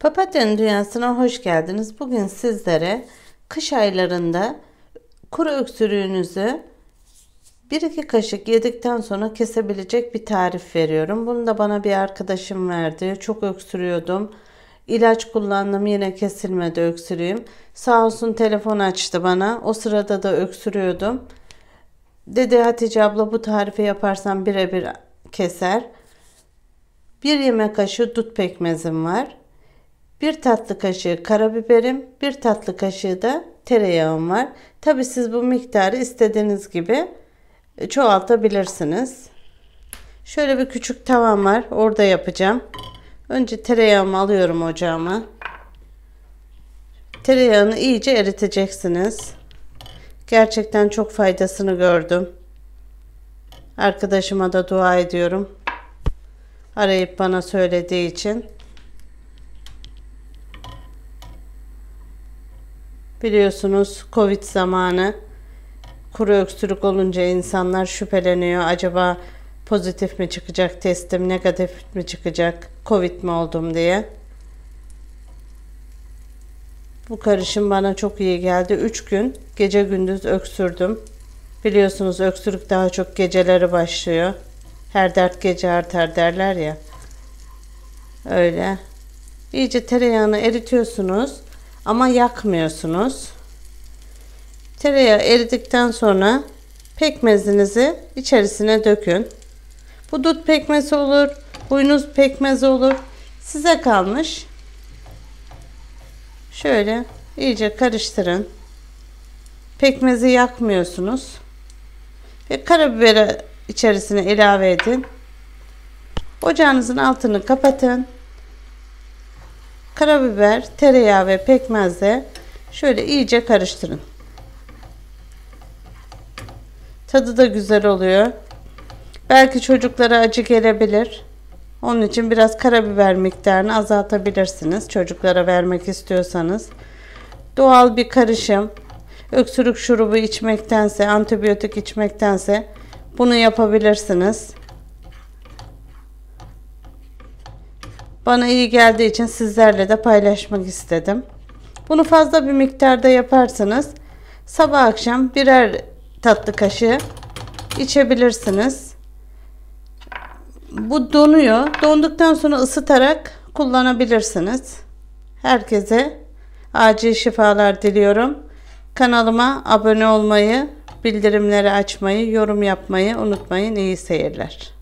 Papatyanın dünyasına hoş geldiniz. Bugün sizlere kış aylarında kuru öksürüğünüzü 1-2 kaşık yedikten sonra kesebilecek bir tarif veriyorum. Bunu da bana bir arkadaşım verdi. Çok öksürüyordum. İlaç kullandım, yine kesilmedi öksürüğüm. Sağ olsun telefon açtı bana. O sırada da öksürüyordum. Dedi Hatice abla, bu tarifi yaparsan birebir keser. 1 yemek kaşığı dut pekmezim var. 1 tatlı kaşığı karabiberim, 1 tatlı kaşığı da tereyağım var. Tabi siz bu miktarı istediğiniz gibi çoğaltabilirsiniz. Şöyle bir küçük tavam var, orada yapacağım. Önce tereyağımı alıyorum ocağıma. Tereyağını iyice eriteceksiniz. Gerçekten çok faydasını gördüm. Arkadaşıma da dua ediyorum, arayıp bana söylediği için. Biliyorsunuz Covid zamanı, kuru öksürük olunca insanlar şüpheleniyor. Acaba pozitif mi çıkacak testim, negatif mi çıkacak, Covid mi oldum diye. Bu karışım bana çok iyi geldi. 3 gün gece gündüz öksürdüm. Biliyorsunuz öksürük daha çok geceleri başlıyor. Her dert gece artar derler ya. Öyle. İyice tereyağını eritiyorsunuz ama yakmıyorsunuz. Tereyağı eridikten sonra pekmezinizi içerisine dökün. Bu dut pekmezi olur, huynuz pekmezi olur. Size kalmış. Şöyle iyice karıştırın. Pekmezi yakmıyorsunuz. Ve karabiberi içerisine ilave edin. Ocağınızın altını kapatın. Karabiber, tereyağı ve pekmezle şöyle iyice karıştırın. Tadı da güzel oluyor. Belki çocuklara acı gelebilir. Onun için biraz karabiber miktarını azaltabilirsiniz, çocuklara vermek istiyorsanız. Doğal bir karışım. Öksürük şurubu içmektense, antibiyotik içmektense bunu yapabilirsiniz. Bana iyi geldiği için sizlerle de paylaşmak istedim. Bunu fazla bir miktarda yaparsanız sabah akşam birer tatlı kaşığı içebilirsiniz. Bu donuyor. Donduktan sonra ısıtarak kullanabilirsiniz. Herkese acil şifalar diliyorum. Kanalıma abone olmayı, bildirimleri açmayı, yorum yapmayı unutmayın. İyi seyirler.